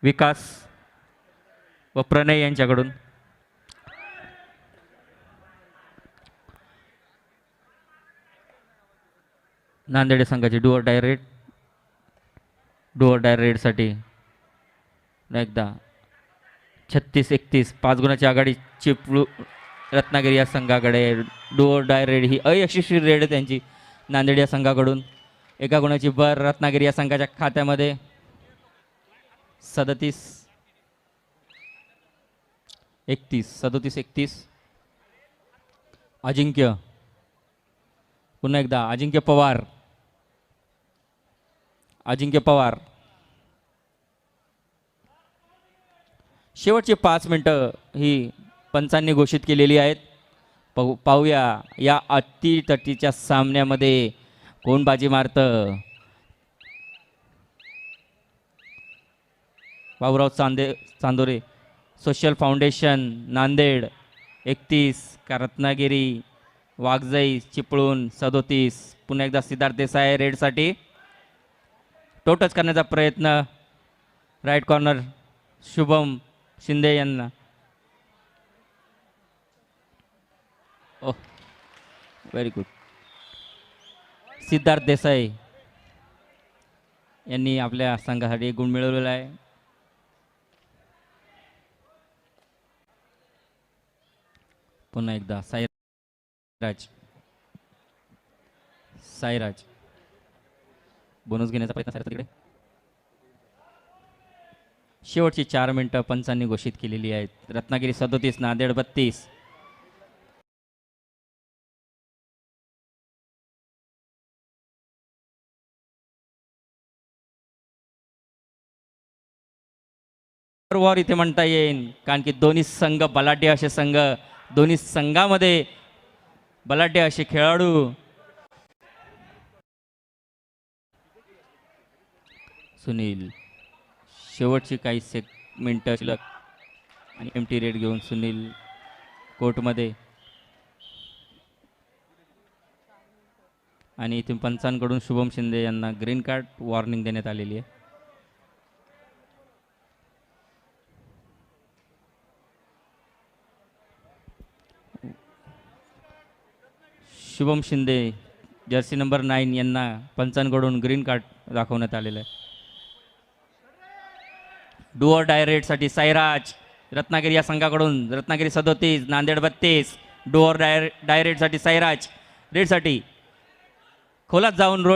विकास व प्रणय यांच्याकडून. नांदेड संघाची डू डाय रेडसाठी एकदा 36-31 5 गुणाची आघाडी चिपळू रत्नागिरी या संघाकडे. डू डाय रेड ही अयशस्वी रेड त्यांची नांदेड या संघाकडून. एका गुणाची भर रत्नागिरी या संघाच्या खात्यामध्ये. 37-31 अजिंक्य पुन्हा एकदा अजिंक्य पवार. शेवटची 5 मिनिटं ही पंचांनी घोषित केलेली आहेत. पाहूया या अतितटीच्या सामन्यामध्ये कोण बाजी मारतं. बाबूराव चांदोरे सोशल फाउंडेशन नांदेड 31 का रत्नागिरी वाघजाई चिपळूण 37. पुन्हा एकदा सिद्धार्थ देसाई रेडसाठी. टोटच करण्याचा प्रयत्न राईट कॉर्नर शुभम शिंदे यांना. ओह व्हेरी गुड. सिद्धार्थ देसाई यांनी आपल्या संघासाठी गुण मिळवलेला आहे. पुन्हा एकदा साईराज बोनस घेण्याचा प्रयत्न तिकडे. शेवटची 4 मिनिटं पंचांनी घोषित केलेली आहेत. रत्नागिरी 37 नांदेड 32. वॉर इथे म्हणता येईल कारण की दोन्ही संघ बलाढ्य असे संघ. दोन्ही संघामध्ये बलाढ्य असे खेळाडू. सुनील शेवटची काही मिनिटं शिल्लक आणि एमटी रेड घेऊन सुनील कोर्टमध्ये. आणि इथून पंचांकडून शुभम शिंदे यांना ग्रीन कार्ड वॉर्निंग देण्यात आलेली आहे. शुभम शिंदे जर्सी नंबर 9 यांना पंचांकडून ग्रीन कार्ड दाखवण्यात आलेलं आहे. डुअर डायरेटसाठी साईराज रत्नागिरी या संघाकडून, रत्नागिरी 37 नांदेड 32. डुअर डायरेटसाठी साईराज रेडसाठी खोलात जाऊन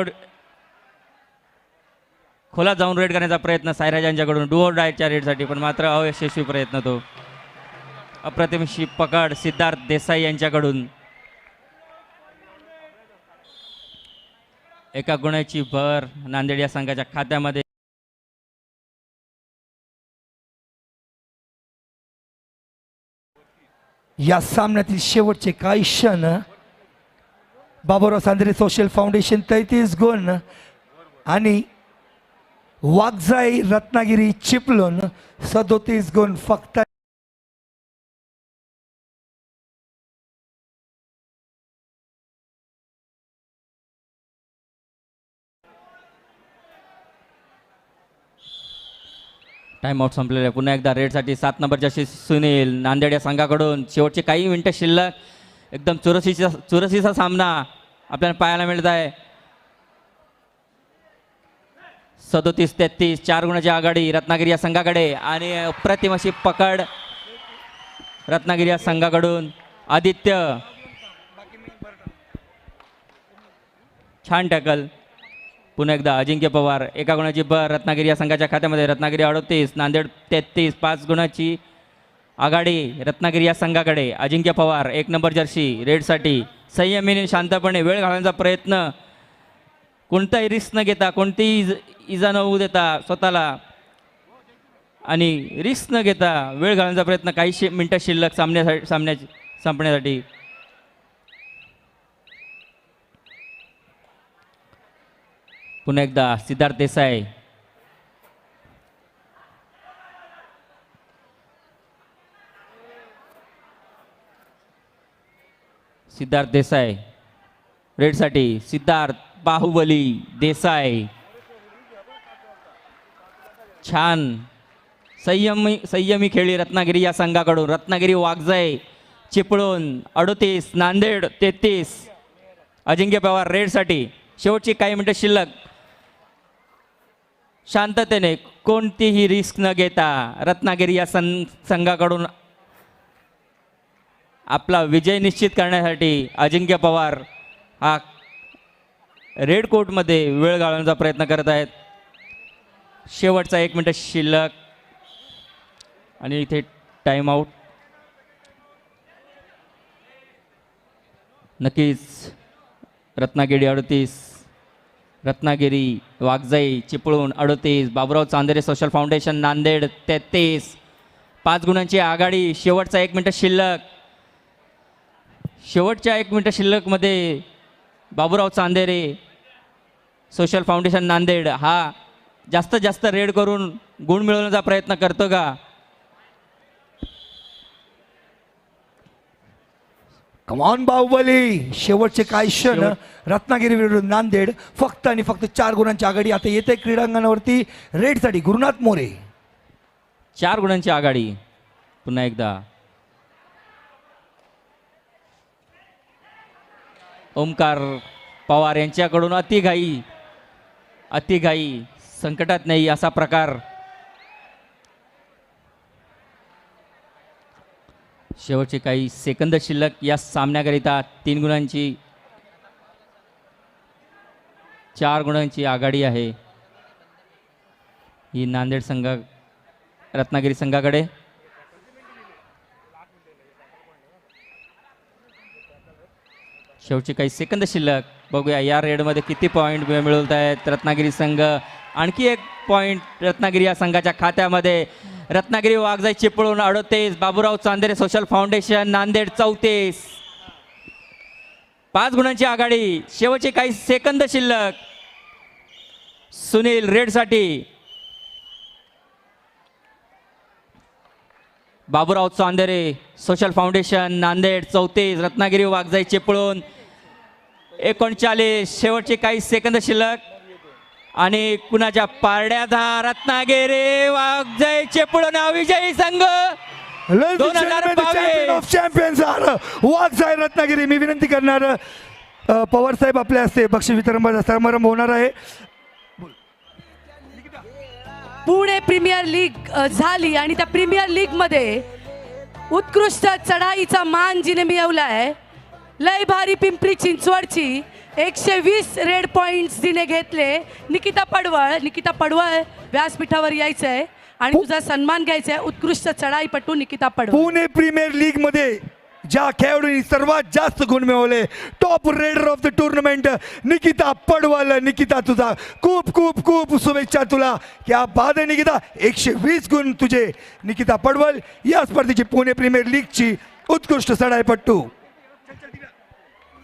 रेड करण्याचा प्रयत्न साईराज यांच्याकडून डुअर डायच्या रेडसाठी, पण मात्र अयशस्वी प्रयत्न तो. अप्रतिमशी पकड सिद्धार्थ देसाई यांच्याकडून. एका गुणाची भर नांदेड या संघाच्या खात्यामध्ये. या सामन्यातील शेवटचे काही क्षण. बाबुराव चांदेरे सोशल फाउंडेशन 33 गुण आणि वाघजाई रत्नागिरी चिपळूण 37 गुण फक्त. टाइम आउट संपलेला आहे. पुन्हा एकदा रेडसाठी 7 नंबर जशी सुनील नांदेड या संघाकडून. शेवटचे काही मिनिटं शिल्लक. एकदम चुरशीचा सामना आपल्याला पाहायला मिळत आहे. 37-33 4 गुणाची आघाडी रत्नागिरी या संघाकडे आणि अप्रतिम अशी पकड रत्नागिरी या संघाकडून. आदित्य छान टॅकल. पुन्हा एकदा अजिंक्य पवार एका गुणाची भर रत्नागिरी या संघाच्या खात्यामध्ये. रत्नागिरी 38 नांदेड 33 5 गुणाची आघाडी रत्नागिरी या संघाकडे. अजिंक्य पवार 1 नंबर जर्सी रेडसाठी संयमीने शांतपणे वेळ घालवण्याचा प्रयत्न, कोणताही रिस्क न घेता, कोणतीही इजा न होऊ देता स्वतःला आणि रिस्क न घेता वेळ घालवण्याचा प्रयत्न. काही मिनिटं शिल्लक सामन्याची संपण्यासाठी. पुन्हा एकदा सिद्धार्थ देसाई रेडसाठी. सिद्धार्थ बाहुबली देसाई छान संयमी खेळी रत्नागिरी या संघाकडून. रत्नागिरी वाघजाई चिपळूण 38 नांदेड 33. अजिंक्य पवार रेडसाठी. शेवटची काही मिनिटं शिल्लक. शांततेने कोणतीही रिस्क न घेता रत्नागिरी या संघाकडून आपला विजय निश्चित करण्यासाठी अजिंक्य पवार हा रेड कोर्टमध्ये वेळ घालवण्याचा प्रयत्न करत आहेत. शेवटचा 1 मिनिट शिल्लक आणि इथे टाइम आउट. नक्कीच रत्नागिरी 38 रत्नागिरी वाघजाई चिपळूण 38 बाबुराव चांदेरे सोशल फाउंडेशन नांदेड 33 5 गुणांची आघाडी. शेवटचा 1 मिनिट शिल्लक. शेवटच्या 1 मिनिट शिल्लकमध्ये बाबुराव चांदेरे सोशल फाउंडेशन नांदेड हा जास्तीत जास्त रेड करून गुण मिळवण्याचा प्रयत्न करतो का? कमॉन बाहुबली. शेवटचे काही क्षण. रत्नागिरी विरुद्ध नांदेड फक्त आणि फक्त 4 गुणांची आघाडी. आता येते क्रीडांगणावरती रेडसाठी गुरुनाथ मोरे. 4 गुणांची आघाडी. पुन्हा एकदा ओमकार पवार यांच्याकडून अतिघाई संकटात नाही असा प्रकार. शेवटचे काही सेकंद शिल्लक या सामन्याकरिता 3 गुणांची 4 गुणांची आघाडी आहे ही नांदेड संघ रत्नागिरी संघाकडे. शेवटचे काही सेकंद शिल्लक. बघूया या रेडमध्ये किती पॉईंट मिळवत आहेत रत्नागिरी संघ. आणखी 1 पॉईंट रत्नागिरी या संघाच्या खात्यामध्ये. रत्नागिरी वाघजाई चिपळूण 38 बाबुराव चांदेरे सोशल फाउंडेशन नांदेड 34 5 गुणांची आघाडी. शेवटचे काही सेकंद शिल्लक. सुनील रेडसाठी. बाबुराव चांदेरे सोशल फाउंडेशन नांदेड 34 रत्नागिरी वाघजाई चिपळूण 39 शेवटचे काही सेकंद शिल्लक आणि कुणाच्या पारड्याचा रत्नागिरी वाघजाईचे पुढे नाव विजयी संघ 2022 चॅम्पियन्स वाघजाई रत्नागिरी. मी विनंती करणार पवार साहेब आपल्या हस्ते बक्षीस वितरण समारंभ होणार आहे. पुणे प्रीमियर लीग झाली आणि त्या प्रीमियर लीग मध्ये उत्कृष्ट चढाईचा मान जिने मिळवलाय. लय भारी पिंपरी चिंचवडची 120 रेड पॉइंट्स जिने घेतले. निकिता पडवळ व्यासपीठावर यायचंय आणि तुझा सन्मान घ्यायचा आहे. उत्कृष्ट चढाईपटू निकिता पडवळ. पुणे प्रीमियर लीग मध्ये ज्या खेळाडूंनी सर्वात जास्त गुण मिळवले, top raider of the tournament Nikita पडवळ. निकिता तुझा खूप खूप खूप शुभेच्छा तुला. क्या बाद आहे निकिता, 120 गुण तुझे. निकिता पडवळ या स्पर्धेची पुणे प्रीमियर लीगची उत्कृष्ट चढाईपट्टू.